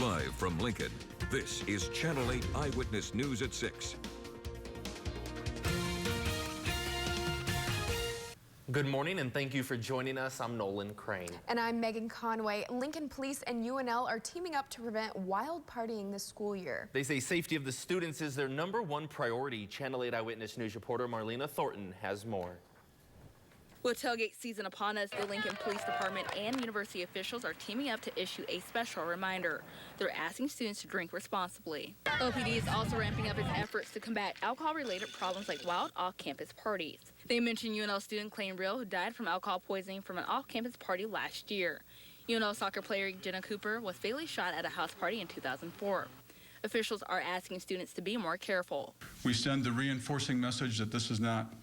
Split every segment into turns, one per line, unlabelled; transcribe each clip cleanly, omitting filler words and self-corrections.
Live from Lincoln, this is Channel 8 Eyewitness News at 6.
Good morning and thank you for joining us. I'm Nolan Crane.
And I'm Megan Conway. Lincoln Police and UNL are teaming up to prevent wild partying this school year.
They say safety of the students is their #1 priority. Channel 8 Eyewitness News reporter Marlena Thornton has more.
With tailgate season upon us, the Lincoln Police Department and university officials are teaming up to issue a special reminder. They're asking students to drink responsibly. OPD is also ramping up its efforts to combat alcohol-related problems like wild off-campus parties. They mentioned UNL student Clayton Real, who died from alcohol poisoning from an off-campus party last year. UNL soccer player Jenna Cooper was fatally shot at a house party in 2004. Officials are asking students to be more careful.
We send the reinforcing message that this is not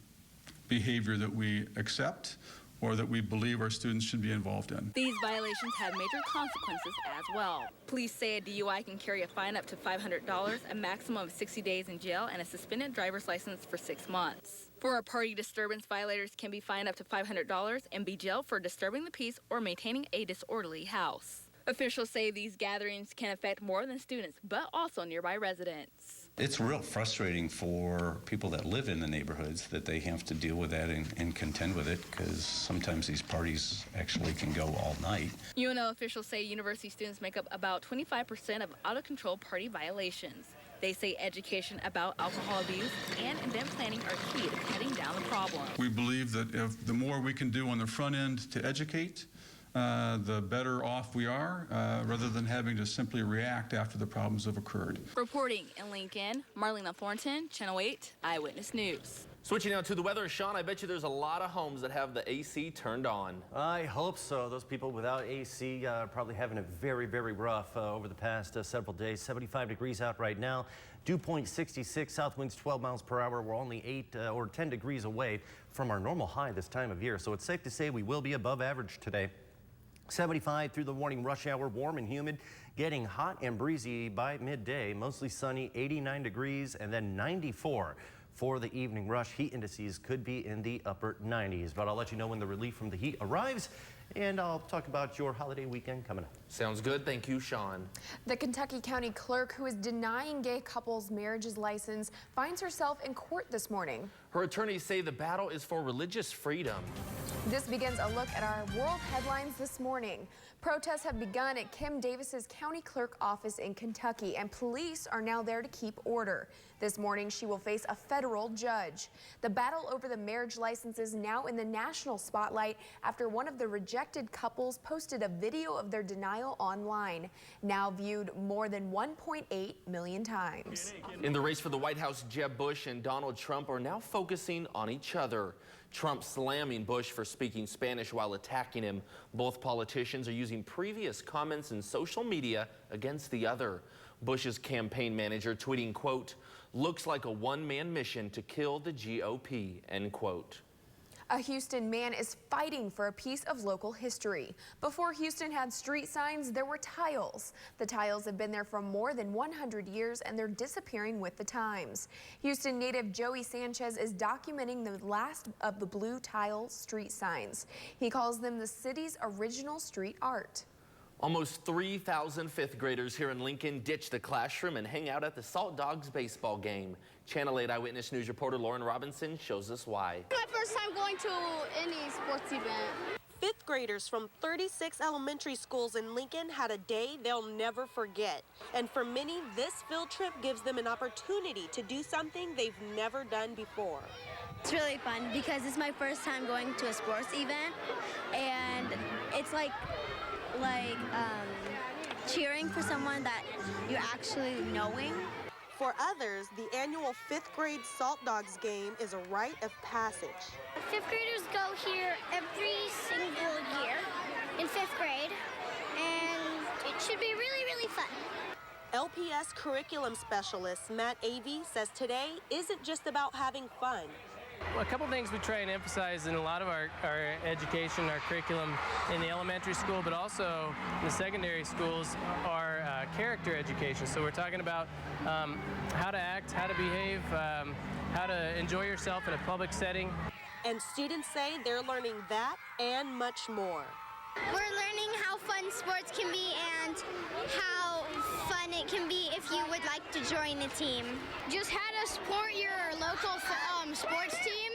behavior that we accept or that we believe our students should be involved in.
These violations have major consequences as well. Police say a DUI can carry a fine up to $500, a maximum of 60 days in jail, and a suspended driver's license for 6 months. For a party disturbance, violators can be fined up to $500 and be jailed for disturbing the peace or maintaining a disorderly house. Officials say these gatherings can affect more than students, but also nearby residents.
It's real frustrating for people that live in the neighborhoods that they have to deal with that and contend with it, because sometimes these parties actually can go all night.
UNL officials say university students make up about 25% of out-of-control party violations. They say education about alcohol abuse and event planning are key to cutting down the problem.
We believe that if the more we can do on the front end to educate, the better off we are, rather than having to simply react after the problems have occurred.
Reporting in Lincoln, Marlena Thornton, Channel 8 Eyewitness News.
Switching now to the weather, Sean, I bet you there's a lot of homes that have the AC turned on.
I hope so. Those people without AC are probably having it very, very rough over the past several days. 75 degrees out right now. Dew point 66, south winds 12 miles per hour. We're only 8 or 10 degrees away from our normal high this time of year, so it's safe to say we will be above average today. 75 through the morning rush hour, warm and humid, getting hot and breezy by midday, mostly sunny, 89 degrees, and then 94 for the evening rush. Heat indices could be in the upper 90s, but I'll let you know when the relief from the heat arrives, and I'll talk about your holiday weekend coming up.
Sounds good. Thank you, Sean.
The Kentucky County Clerk, who is denying gay couples marriage's license, finds herself in court this morning.
Her attorneys say the battle is for religious freedom.
This begins a look at our world headlines this morning. Protests have begun at Kim Davis's county clerk office in Kentucky, and police are now there to keep order. This morning, she will face a federal judge. The battle over the marriage license is now in the national spotlight after one of the rejected couples posted a video of their denial online, now viewed more than 1.8 million times.
In the race for the White House, Jeb Bush and Donald Trump are now focusing on each other. Trump slamming Bush for speaking Spanish while attacking him. Both politicians are using previous comments in social media against the other. Bush's campaign manager tweeting, quote, "Looks like a one-man mission to kill the GOP," end quote.
A Houston man is fighting for a piece of local history. Before Houston had street signs, there were tiles. The tiles have been there for more than 100 years, and they're disappearing with the times. Houston native Joey Sanchez is documenting the last of the blue tile street signs. He calls them the city's original street art.
Almost 3,000 fifth graders here in Lincoln ditch the classroom and hang out at the Salt Dogs baseball game. Channel 8 Eyewitness News reporter Lauren Robinson shows us why.
My first time going to any sports event.
Fifth graders from 36 elementary schools in Lincoln had a day they'll never forget. And for many, this field trip gives them an opportunity to do something they've never done before.
It's really fun because it's my first time going to a sports event, and it's like cheering for someone that you're actually knowing.
For others, the annual fifth grade Salt Dogs game is a rite of passage.
Fifth graders go here every single year in fifth grade, and it should be really, really fun.
LPS curriculum specialist Matt Avey says today isn't just about having fun.
Well, a couple things we try and emphasize in a lot of our education, our curriculum in the elementary school, but also in the secondary schools, are character education. So we're talking about how to act, how to behave, how to enjoy yourself in a public setting.
And students say they're learning that and much more.
We're learning how fun sports can be and how if you would like to join the team. Just how to support your local sports team.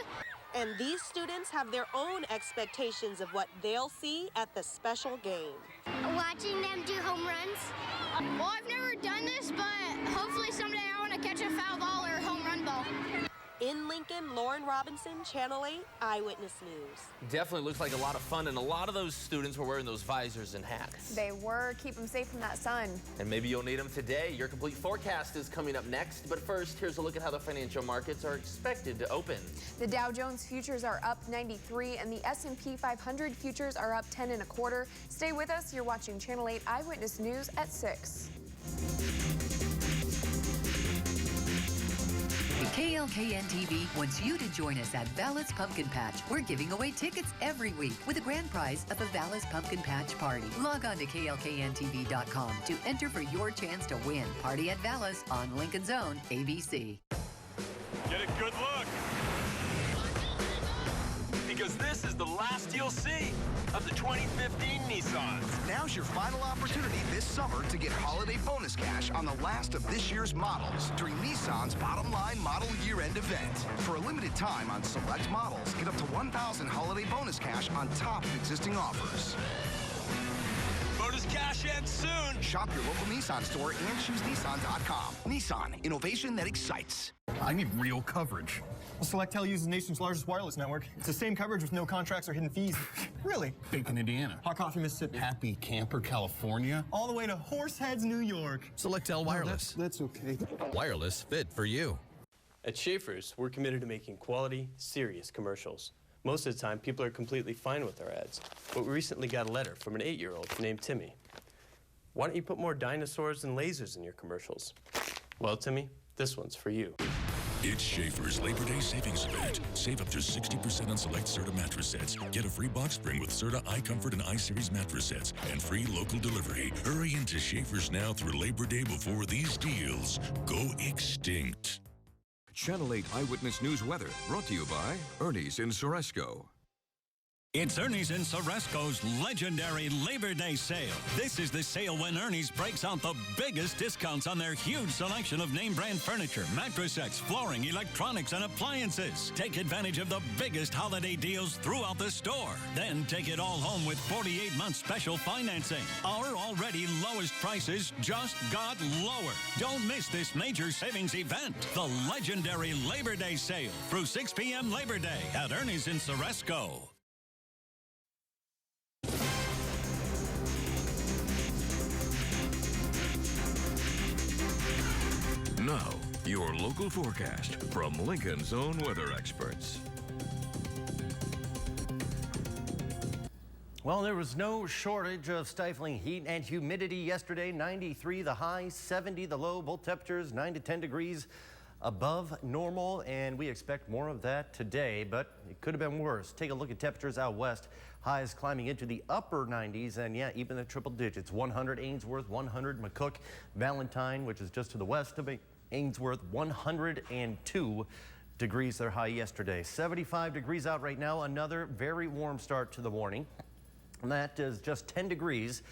And these students have their own expectations of what they'll see at the special game.
Watching them do home runs. Well, I've never done this, but hopefully someday I want to catch a foul ball or a home run ball.
In Lincoln, Lauren Robinson, Channel 8 Eyewitness News.
Definitely looks like a lot of fun, and a lot of those students were wearing those visors and hats.
They were. Keep them safe from that sun.
And maybe you'll need them today. Your complete forecast is coming up next. But first, here's a look at how the financial markets are expected to open.
The Dow Jones futures are up 93, and the S&P 500 futures are up 10 1/4. Stay with us. You're watching Channel 8 Eyewitness News at 6.
KLKN-TV wants you to join us at Vallis Pumpkin Patch. We're giving away tickets every week with a grand prize of a Vallis Pumpkin Patch party. Log on to KLKNTV.com to enter for your chance to win. Party at Vallis on Lincoln's own ABC.
Get a good look. Because this is the last you'll see of the 2015 Nissans.
Now's your final opportunity this summer to get holiday bonus cash on the last of this year's models during Nissan's Bottom Line Model Year-End event. For a limited time on select models, get up to $1,000 holiday bonus cash on top of existing offers.
Bonus cash ends soon.
Shop your local Nissan store and choose Nissan.com. Nissan, innovation that excites.
I need real coverage. Well, SelectTel uses the nation's largest wireless network. It's the same coverage with no contracts or hidden fees. Really?
Bacon, Indiana.
Hot Coffee, Mississippi.
Happy Camper, California.
All the way to Horseheads, New York.
SelectTel Wireless.
That's okay.
Wireless fit for you.
At Schaefer's, we're committed to making quality, serious commercials. Most of the time, people are completely fine with our ads. But we recently got a letter from an 8-year-old named Timmy. Why don't you put more dinosaurs and lasers in your commercials? Well, Timmy, this one's for you.
It's Schaefer's Labor Day Savings Event. Save up to 60% on select Serta mattress sets. Get a free box spring with Serta iComfort and iSeries mattress sets and free local delivery. Hurry into Schaefer's now through Labor Day before these deals go extinct.
Channel 8 Eyewitness News weather brought to you by Ernie's in Soresco.
It's Ernie's in Soresco's legendary Labor Day sale. This is the sale when Ernie's breaks out the biggest discounts on their huge selection of name brand furniture, mattress sets, flooring, electronics, and appliances. Take advantage of the biggest holiday deals throughout the store. Then take it all home with 48-month special financing. Our already lowest prices just got lower. Don't miss this major savings event. The legendary Labor Day sale through 6 p.m. Labor Day at Ernie's in Soresco.
Now, your local forecast from Lincoln's own weather experts.
Well, there was no shortage of stifling heat and humidity yesterday. 93 the high, 70 the low, both temperatures 9 to 10 degrees above normal, and we expect more of that today, but it could have been worse. Take a look at temperatures out west. Highs climbing into the upper 90s, and yeah, even the triple digits. 100 Ainsworth, 100 McCook, Valentine, which is just to the west of Ainsworth, 102 degrees their high yesterday. 75 degrees out right now. Another very warm start to the morning. And that is just 10 degrees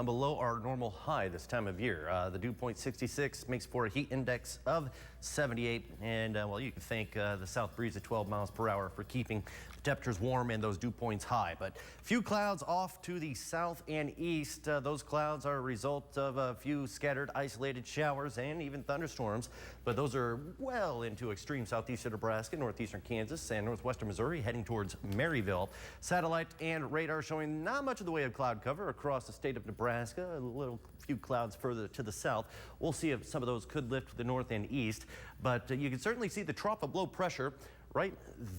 below our normal high this time of year. The dew point 66 makes for a heat index of 78. And well, you can thank the south breeze at 12 miles per hour for keeping the temperatures warm and those dew points high. But few clouds off to the south and east. Those clouds are a result of a few scattered isolated showers and even thunderstorms. But those are well into extreme southeastern Nebraska, northeastern Kansas, and northwestern Missouri, heading towards Maryville. Satellite and radar showing not much of the way of cloud cover across the state of Nebraska. A few clouds further to the south. We'll see if some of those could lift to the north and east. But you can certainly see the trough of low pressure right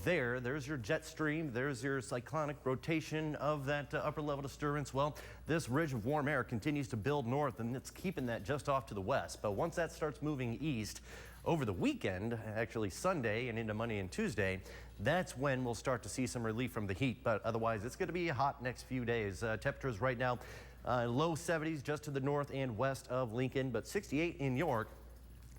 there. There's your jet stream. There's your cyclonic rotation of that upper level disturbance. Well, this ridge of warm air continues to build north, and it's keeping that just off to the west. But once that starts moving east over the weekend, actually Sunday and into Monday and Tuesday, that's when we'll start to see some relief from the heat. But otherwise, it's going to be a hot next few days. Temperatures right now, low 70s just to the north and west of Lincoln, but 68 in York.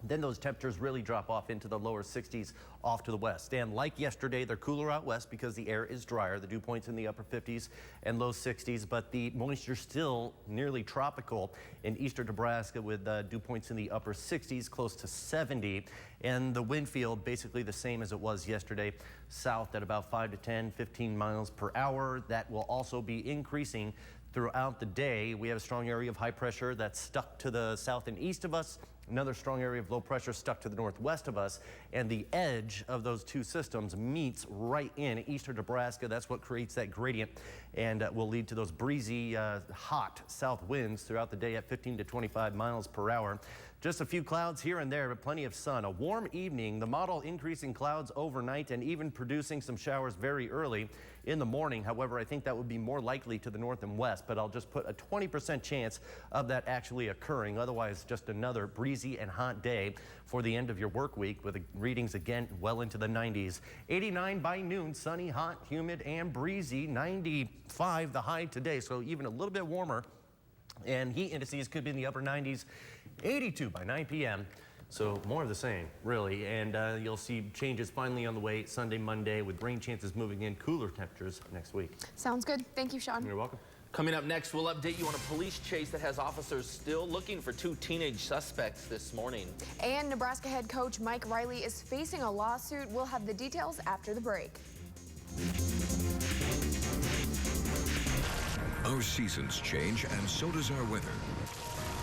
Then those temperatures really drop off into the lower 60s off to the west. And like yesterday, they're cooler out west because the air is drier. The dew points in the upper 50s and low 60s, but the moisture still nearly tropical in eastern Nebraska with dew points in the upper 60s, close to 70. And the wind field basically the same as it was yesterday, south at about 5 to 10, 15 miles per hour. That will also be increasing throughout the day. We have a strong area of high pressure that's stuck to the south and east of us. Another strong area of low pressure stuck to the northwest of us, and the edge of those two systems meets right in eastern Nebraska. That's what creates that gradient and will lead to those breezy, hot south winds throughout the day at 15 to 25 miles per hour. Just a few clouds here and there, but plenty of sun. A warm evening, the model increasing clouds overnight and even producing some showers very early in the morning. However, I think that would be more likely to the north and west, but I'll just put a 20% chance of that actually occurring. Otherwise, just another breezy and hot day for the end of your work week with the readings again well into the 90s. 89 by noon, sunny, hot, humid, and breezy. 95 the high today, so even a little bit warmer. And heat indices could be in the upper 90s. 82 by 9 p.m. So more of the same, really. And you'll see changes finally on the way Sunday, Monday, with rain chances moving in, cooler temperatures next week.
Sounds good. Thank you, Sean.
You're welcome.
Coming up next, we'll update you on a police chase that has officers still looking for 2 teenage suspects this morning.
And Nebraska head coach Mike Riley is facing a lawsuit. We'll have the details after the break.
Our seasons change, and so does our weather.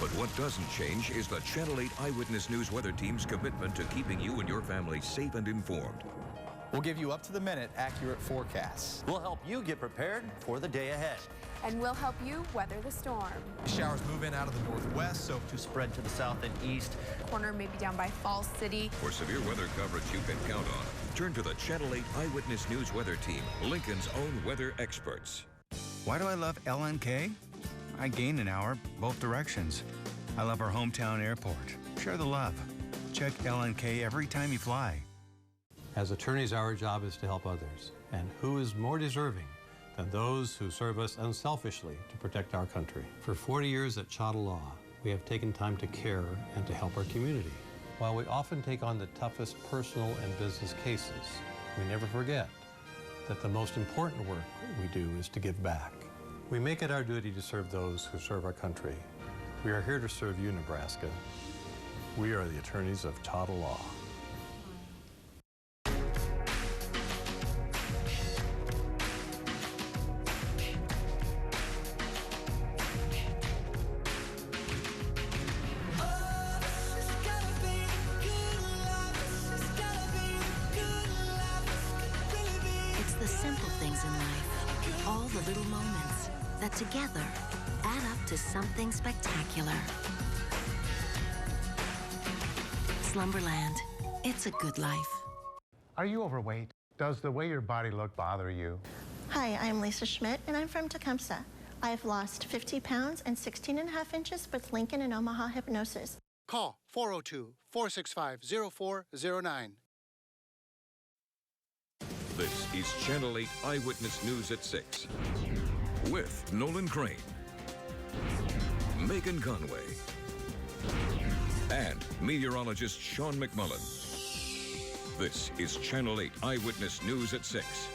But what doesn't change is the Channel 8 Eyewitness News weather team's commitment to keeping you and your family safe and informed.
We'll give you up-to-the-minute accurate forecasts.
We'll help you get prepared for the day ahead.
And we'll help you weather the storm.
Showers move in out of the northwest, so
to spread to the south and east.
Corner may be down by Falls City.
For severe weather coverage you can count on, turn to the Channel 8 Eyewitness News weather team, Lincoln's own weather experts.
Why do I love LNK? I gain an hour both directions. I love our hometown airport. Share the love. Check LNK every time you fly.
As attorneys, our job is to help others. And who is more deserving than those who serve us unselfishly to protect our country? For 40 years at Chadha Law, we have taken time to care and to help our community. While we often take on the toughest personal and business cases, we never forget that the most important work we do is to give back. We make it our duty to serve those who serve our country. We are here to serve you, Nebraska. We are the attorneys of Chadha Law.
It's the simple things in life, all the little moments that together add up to something spectacular. Slumberland, it's a good life.
Are you overweight? Does the way your body look bother you?
Hi, I'm Lisa Schmidt, and I'm from Tecumseh. I've lost 50 pounds and 16.5 inches with Lincoln and Omaha Hypnosis.
Call 402-465-0409.
This is Channel 8 Eyewitness News at 6. With Nolan Crane, Megan Conway, and meteorologist Sean McMullen. This is Channel 8 Eyewitness News at 6.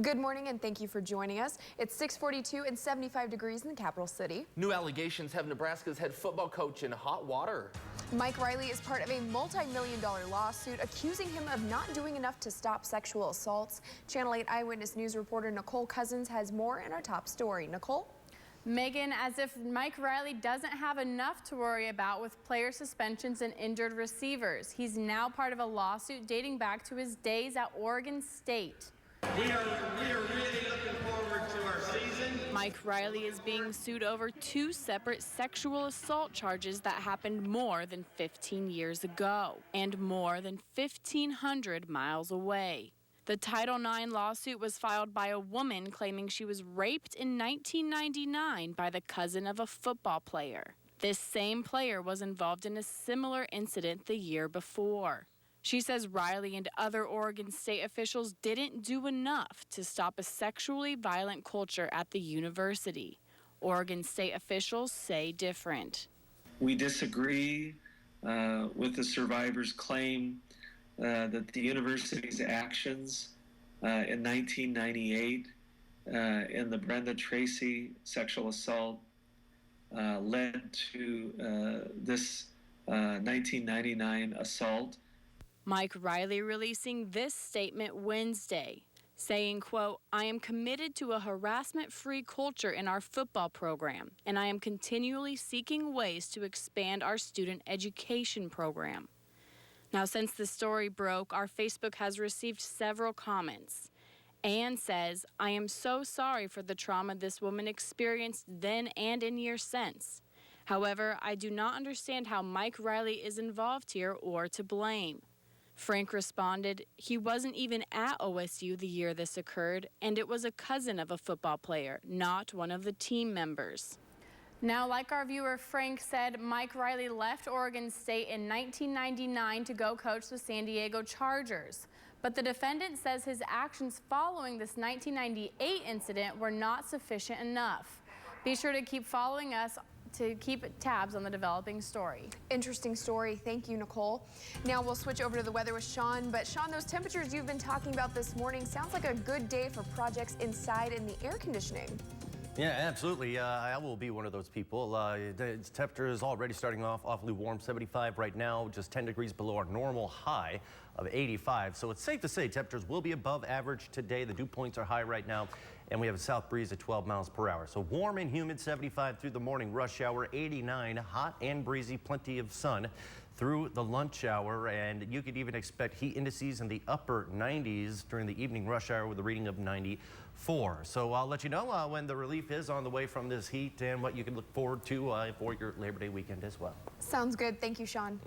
Good morning and thank you for joining us. It's 6:42 and 75 degrees in the capital city.
New allegations have Nebraska's head football coach in hot water.
Mike Riley is part of a multi-million-dollar lawsuit accusing him of not doing enough to stop sexual assaults. Channel 8 Eyewitness News reporter Nicole Cousins has more in our top story. Nicole?
Megan, as if Mike Riley doesn't have enough to worry about with player suspensions and injured receivers. He's now part of a lawsuit dating back to his days at Oregon State.
We are really looking forward to our season.
Mike Riley is being sued over 2 separate sexual assault charges that happened more than 15 years ago and more than 1,500 miles away. The Title IX lawsuit was filed by a woman claiming she was raped in 1999 by the cousin of a football player. This same player was involved in a similar incident the year before. She says Riley and other Oregon State officials didn't do enough to stop a sexually violent culture at the university. Oregon State officials say different.
We disagree
with the survivors claim that the university's actions in 1998 in the Brenda Tracy sexual assault led to this 1999 assault.
Mike Riley releasing this statement Wednesday, saying, quote, "I am committed to a harassment-free culture in our football program, and I am continually seeking ways to expand our student education program." Now, since the story broke, our Facebook has received several comments. Anne says, "I am so sorry for the trauma this woman experienced then and in years since. However, I do not understand how Mike Riley is involved here or to blame." Frank responded, "He wasn't even at OSU the year this occurred, and it was a cousin of a football player, not one of the team members." Now, like our viewer Frank said, Mike Riley left Oregon State in 1999 to go coach the San Diego Chargers. But the defendant says his actions following this 1998 incident were not sufficient enough. Be sure to keep following us to keep tabs on the developing story.
Interesting story. Thank you, Nicole. Now we'll switch over to the weather with Sean. But Sean, those temperatures you've been talking about this morning sounds like a good day for projects inside in the air conditioning.
Yeah, absolutely. I will be one of those people. The temperature is already starting off awfully warm, 75 right now, just 10 degrees below our normal high of 85. So it's safe to say temperatures will be above average today. The dew points are high right now, and we have a south breeze at 12 miles per hour. So warm and humid, 75 through the morning rush hour, 89, hot and breezy, plenty of sun through the lunch hour, and you could even expect heat indices in the upper 90s during the evening rush hour with a reading of 94. So I'll let you know when the relief is on the way from this heat and what you can look forward to for your Labor Day weekend as well.
Sounds good. Thank you, Sean.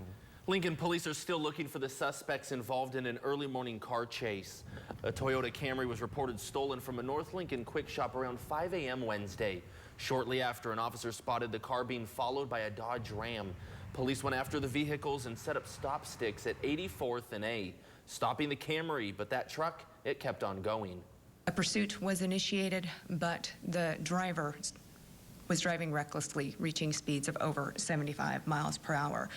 Lincoln police are still looking for the suspects involved in an early morning car chase. A Toyota Camry was reported stolen from a North Lincoln quick shop around 5 a.m. Wednesday. Shortly after, an officer spotted the car being followed by a Dodge Ram. Police went after the vehicles and set up stop sticks at 84th and A, stopping the Camry, but that truck, it kept on going.
A pursuit was initiated, but the driver was driving recklessly, reaching speeds of over 75 miles per hour.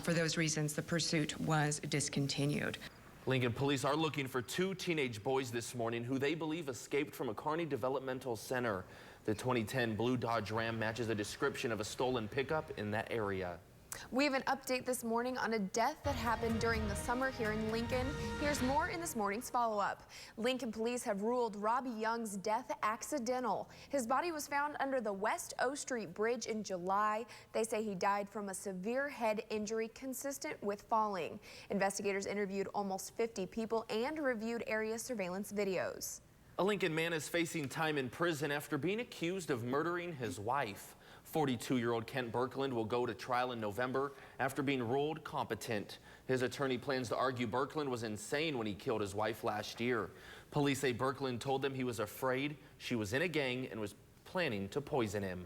For those reasons, the pursuit was discontinued.
Lincoln police are looking for 2 teenage boys this morning who they believe escaped from a Kearney Developmental Center. The 2010 blue Dodge Ram matches a description of a stolen pickup in that area.
We have an update this morning on a death that happened during the summer here in Lincoln. Here's more in this morning's follow-up. Lincoln police have ruled Robbie Young's death accidental. His body was found under the West O Street Bridge in July. They say he died from a severe head injury consistent with falling. Investigators interviewed almost 50 people and reviewed area surveillance videos.
A Lincoln man is facing time in prison after being accused of murdering his wife. 42-year-old Kent Birkeland will go to trial in November after being ruled competent. His attorney plans to argue Birkeland was insane when he killed his wife last year. Police say Birkeland told them he was afraid she was in a gang and was planning to poison him.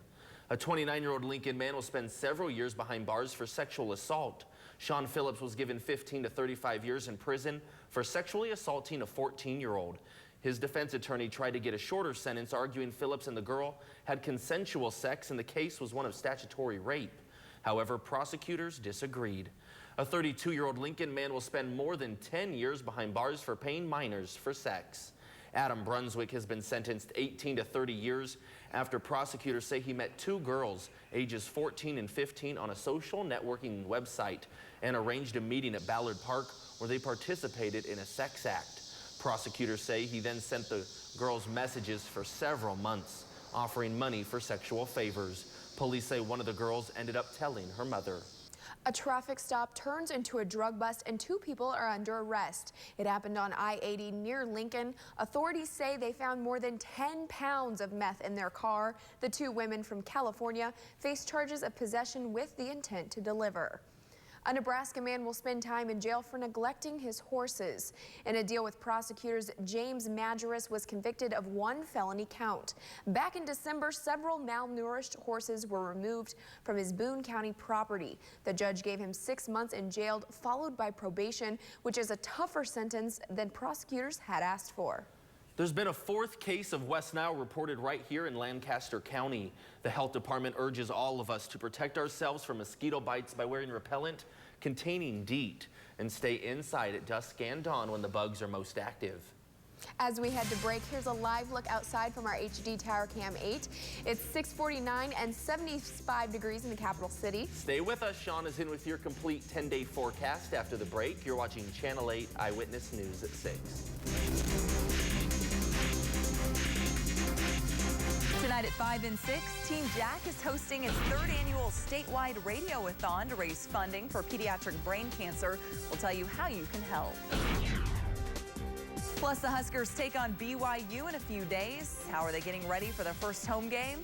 A 29-year-old Lincoln man will spend several years behind bars for sexual assault. Sean Phillips was given 15 to 35 years in prison for sexually assaulting a 14-year-old. His defense attorney tried to get a shorter sentence, arguing Phillips and the girl had consensual sex and the case was one of statutory rape. However, prosecutors disagreed. A 32-year-old Lincoln man will spend more than 10 years behind bars for paying minors for sex. Adam Brunswick has been sentenced 18 to 30 years after prosecutors say he met 2 girls, ages 14 and 15, on a social networking website and arranged a meeting at Ballard Park where they participated in a sex act. Prosecutors say he then sent the girls messages for several months, offering money for sexual favors. Police say one of the girls ended up telling her mother.
A traffic stop turns into a drug bust and 2 people are under arrest. It happened on I-80 near Lincoln. Authorities say they found more than 10 pounds of meth in their car. The 2 women from California face charges of possession with the intent to deliver. A Nebraska man will spend time in jail for neglecting his horses. In a deal with prosecutors, James Majerus was convicted of 1 felony count. Back in December, several malnourished horses were removed from his Boone County property. The judge gave him 6 months in jail, followed by probation, which is a tougher sentence than prosecutors had asked for.
There's been a fourth case of West Nile reported right here in Lancaster County. The health department urges all of us to protect ourselves from mosquito bites by wearing repellent containing DEET and stay inside at dusk and dawn when the bugs are most active.
As we head to break, here's a live look outside from our HD Tower Cam 8. It's 6:49 and 75 degrees in the capital city.
Stay with us. Sean is in with your complete 10-day forecast after the break. You're watching Channel 8 Eyewitness News at 6.
Tonight at 5 and 6, Team Jack is hosting its 3rd annual statewide radioathon to raise funding for pediatric brain cancer. We'll tell you how you can help. Plus, the Huskers take on BYU in a few days. How are they getting ready for their first home game?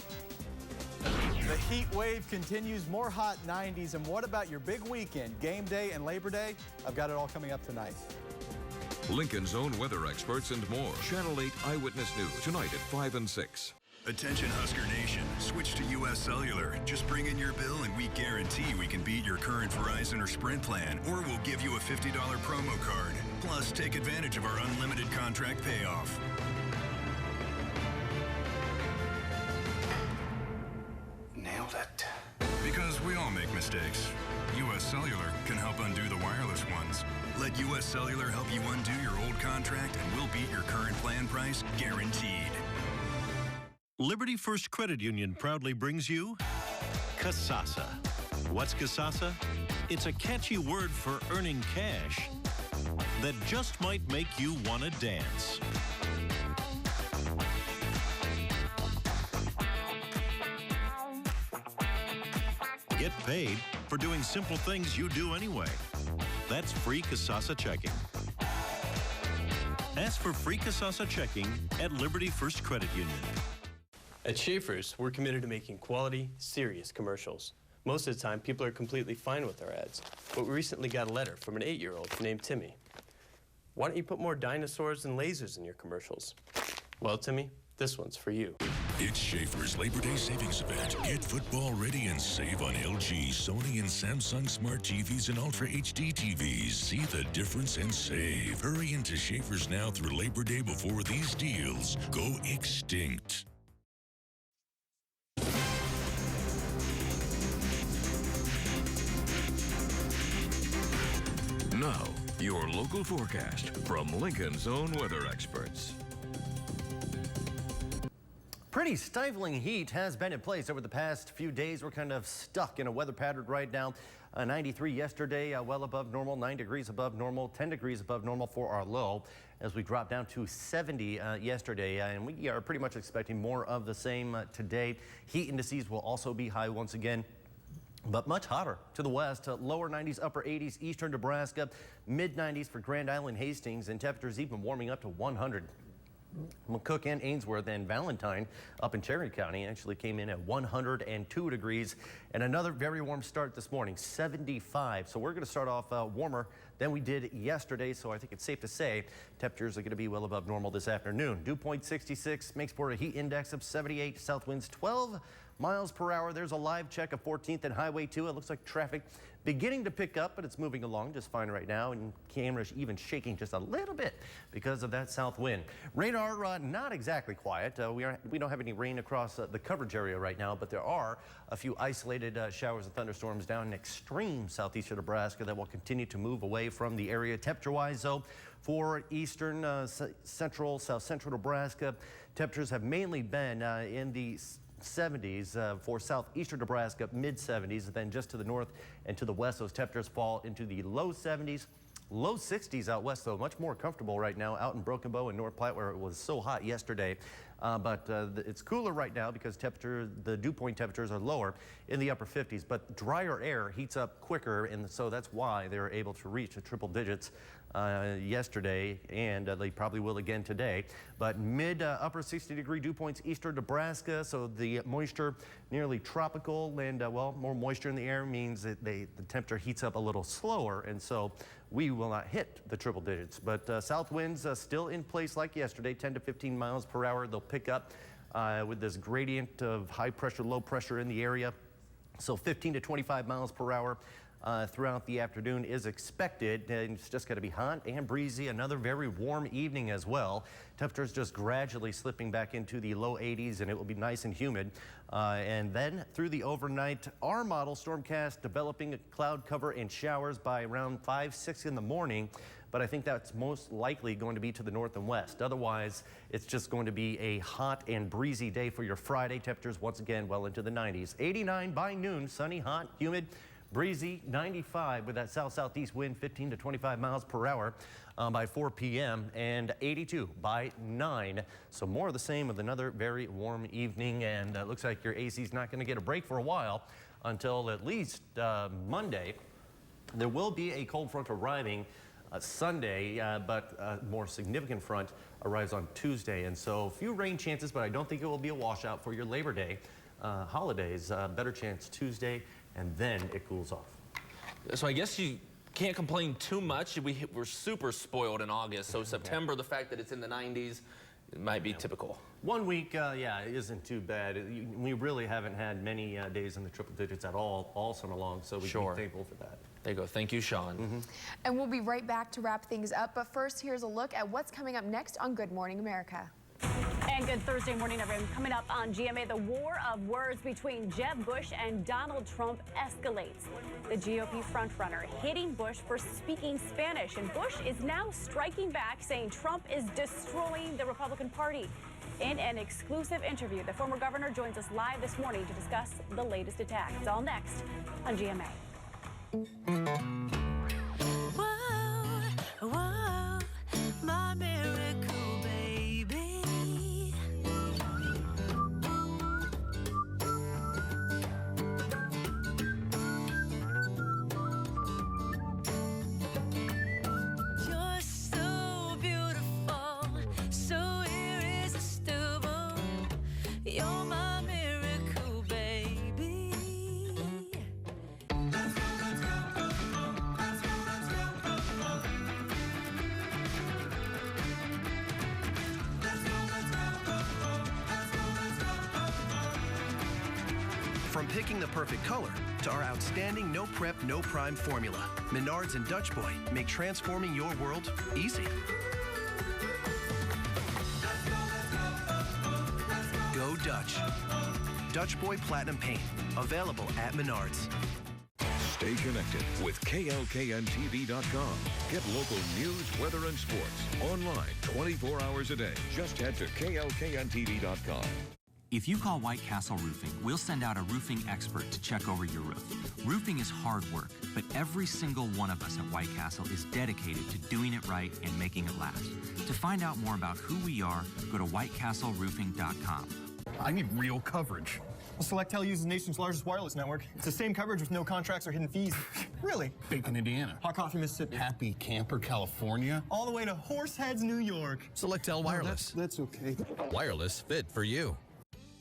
The heat wave continues, more hot 90s. And what about your big weekend, game day and Labor Day? I've got it all coming up tonight.
Lincoln's own weather experts and more. Channel 8 Eyewitness News tonight at 5 and 6.
Attention Husker Nation, switch to U.S. Cellular. Just bring in your bill and we guarantee we can beat your current Verizon or Sprint plan, or we'll give you a $50 promo card. Plus, take advantage of our unlimited contract payoff. Nailed it. Because we all make mistakes. U.S. Cellular can help undo the wireless ones. Let U.S. Cellular help you undo your old contract and we'll beat your current plan price, guaranteed.
Liberty First Credit Union proudly brings you Kasasa. What's Kasasa? It's a catchy word for earning cash that just might make you want to dance. Get paid for doing simple things you do anyway. That's free Kasasa checking. Ask for free Kasasa checking at Liberty First Credit Union.
At Schaefer's, we're committed to making quality, serious commercials. Most of the time, people are completely fine with our ads. But we recently got a letter from an 8-year-old named Timmy. Why don't you put more dinosaurs and lasers in your commercials? Well, Timmy, this one's for you.
It's Schaefer's Labor Day Savings Event. Get football ready and save on LG, Sony, and Samsung Smart TVs and Ultra HD TVs. See the difference and save. Hurry into Schaefer's now through Labor Day before these deals go extinct.
Now, your local forecast from Lincoln's own weather experts.
Pretty stifling heat has been in place over the past few days. We're kind of stuck in a weather pattern right now. 93 yesterday, well above normal, 9 degrees above normal, 10 degrees above normal for our low, as we drop down to 70 yesterday. And we are pretty much expecting more of the same today. Heat indices will also be high once again, but much hotter to the west. Lower 90s, upper 80s, eastern Nebraska, mid 90s for Grand Island, Hastings, and temperatures even warming up to 100. McCook and Ainsworth and Valentine up in Cherry County actually came in at 102 degrees, and another very warm start this morning, 75. So we're going to start off warmer than we did yesterday, so I think it's safe to say temperatures are going to be well above normal this afternoon. Dew point 66 makes for a heat index of 78, south winds 12 miles per hour. There's a live check of 14th and Highway 2. It looks like traffic beginning to pick up, but it's moving along just fine right now, and cameras even shaking just a little bit because of that south wind. Radar not exactly quiet. We don't have any rain across the coverage area right now, but there are a few isolated showers and thunderstorms down in extreme southeastern Nebraska that will continue to move away from the area. Temperature-wise, though, for eastern, central, south central Nebraska, temperatures have mainly been in the 70s for southeastern Nebraska, mid 70s. Then just to the north and to the west, those temperatures fall into the low 70s, low 60s out west, though. Much more comfortable right now out in Broken Bow and North Platte, where it was so hot yesterday. But it's cooler right now because the dew point temperatures are lower in the upper 50s. But drier air heats up quicker, and so that's why they were able to reach the triple digits yesterday, and they probably will again today. But mid upper 60-degree dew points eastern Nebraska, so the moisture nearly tropical, and well, more moisture in the air means that the temperature heats up a little slower, and so we will not hit the triple digits. But south winds still in place like yesterday, 10 to 15 miles per hour. They'll pick up with this gradient of high pressure, low pressure in the area. So 15 to 25 miles per hour throughout the afternoon is expected. And it's just going to be hot and breezy. Another very warm evening as well. Temperatures just gradually slipping back into the low 80s, and it will be nice and humid. And then through the overnight, our model stormcast developing a cloud cover and showers by around 5, 6 in the morning. But I think that's most likely going to be to the north and west. Otherwise, it's just going to be a hot and breezy day for your Friday. Temperatures once again well into the 90s. 89 by noon, sunny, hot, humid, breezy. 95 with that south-southeast wind, 15 to 25 miles per hour by 4 p.m. and 82 by 9. So more of the same with another very warm evening. And looks like your AC's not going to get a break for a while until at least Monday. There will be a cold front arriving Sunday, but a more significant front arrives on Tuesday. And so a few rain chances, but I don't think it will be a washout for your Labor Day holidays. Better chance Tuesday, and then it cools off.
So I guess you can't complain too much. We're super spoiled in August. So September, the fact that it's in the 90s, it might be typical. 1 week,
yeah, it isn't too bad. We really haven't had many days in the triple digits at all summer long, so we can be thankful for that.
There you go. Thank you, Sean.
And we'll be right back to wrap things up. But first, here's a look at what's coming up next on Good Morning America.
And good Thursday morning, everyone. Coming up on GMA, the war of words between Jeb Bush and Donald Trump escalates. The GOP frontrunner hitting Bush for speaking Spanish, and Bush is now striking back, saying Trump is destroying the Republican Party. In an exclusive interview, the former governor joins us live this morning to discuss the latest attack. It's all next on GMA.
Whoa, whoa, my miracle baby. You're so beautiful, so irresistible. You're my miracle baby.
From picking the perfect color to our outstanding no prep, no prime formula, Menards and Dutch Boy make transforming your world easy. Go Dutch. Dutch Boy Platinum Paint, available at Menards.
Stay connected with KLKNTV.com. Get local news, weather, and sports online 24 hours a day. Just head to KLKNTV.com.
If you call White Castle Roofing, we'll send out a roofing expert to check over your roof. Roofing is hard work, but every single one of us at White Castle is dedicated to doing it right and making it last. To find out more about who we are, go to whitecastleroofing.com.
I need real coverage. Well, Selectel uses the nation's largest wireless network. It's the same coverage with no contracts or hidden fees. Really? Bacon, Indiana. Hot Coffee, Mississippi. Happy Camper, California. All the way to Horseheads, New York.
Selectel Wireless.
That's okay.
Wireless fit for you.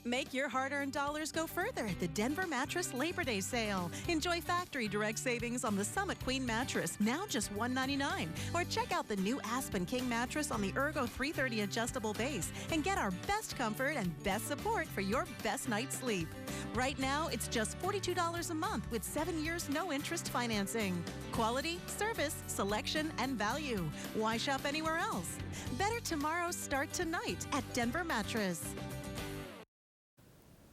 Make your hard-earned dollars go further at the Denver Mattress Labor Day sale. Enjoy factory direct savings on the Summit Queen mattress, now just $199. Or check out the new Aspen King mattress on the Ergo 330 adjustable base and get our best comfort and best support for your best night's sleep. Right now, it's just $42 a month with 7 years no interest financing. Quality, service, selection, and value. Why shop anywhere else? Better tomorrows start tonight at Denver Mattress.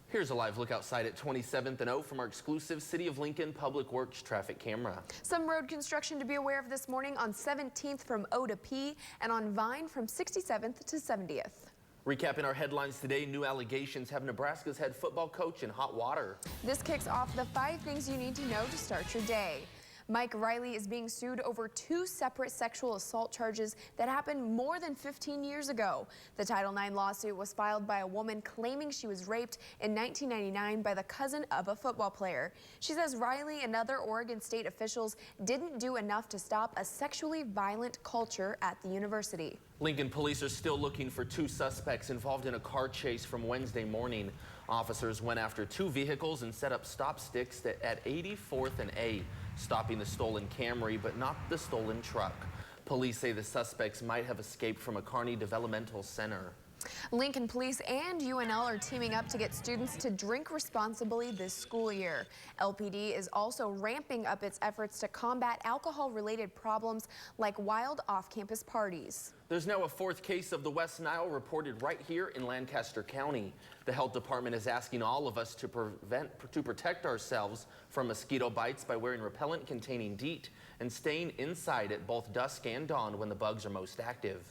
Here's a live look outside at 27th and O from our exclusive City of Lincoln Public Works traffic camera.
Some road construction to be aware of this morning on 17th from O to P and on Vine from 67th to 70th.
Recapping our headlines today, new allegations have Nebraska's head football coach in hot water.
This kicks off the 5 things you need to know to start your day. Mike Riley is being sued over 2 separate sexual assault charges that happened more than 15 years ago. The Title IX lawsuit was filed by a woman claiming she was raped in 1999 by the cousin of a football player. She says Riley and other Oregon state officials didn't do enough to stop a sexually violent culture at the university.
Lincoln police are still looking for 2 suspects involved in a car chase from Wednesday morning. Officers went after 2 vehicles and set up stop sticks at 84th and A, stopping the stolen Camry but not the stolen truck. Police say the suspects might have escaped from a Kearney Developmental Center.
Lincoln Police and UNL are teaming up to get students to drink responsibly this school year. LPD is also ramping up its efforts to combat alcohol-related problems like wild off-campus parties.
There's now a 4th case of the West Nile reported right here in Lancaster County. The health department is asking all of us to protect ourselves from mosquito bites by wearing repellent containing DEET and staying inside at both dusk and dawn when the bugs are most active.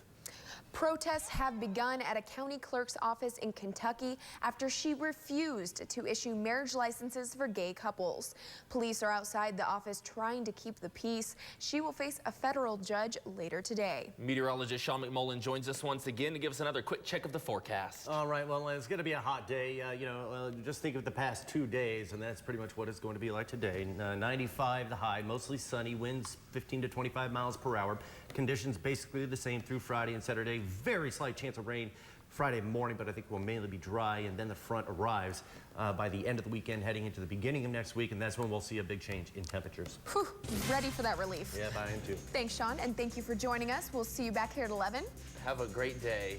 Protests have begun at a county clerk's office in Kentucky after she refused to issue marriage licenses for gay couples. Police are outside the office trying to keep the peace. She will face a federal judge later today.
Meteorologist Sean McMullen joins us once again to give us another quick check of the forecast.
All right, well, it's going to be a hot day. Just think of the past 2 days, and that's pretty much what it's going to be like today. 95 the high, mostly sunny, winds 15 to 25 miles per hour. Conditions basically the same through Friday and Saturday. Very slight chance of rain Friday morning, but I think will mainly be dry, and then the front arrives by the end of the weekend, heading into the beginning of next week, and that's when we'll see a big change in temperatures.
Whew, ready for that relief.
Yeah, I am too.
Thanks, Sean, and thank you for joining us. We'll see you back here at 11.
Have a great day.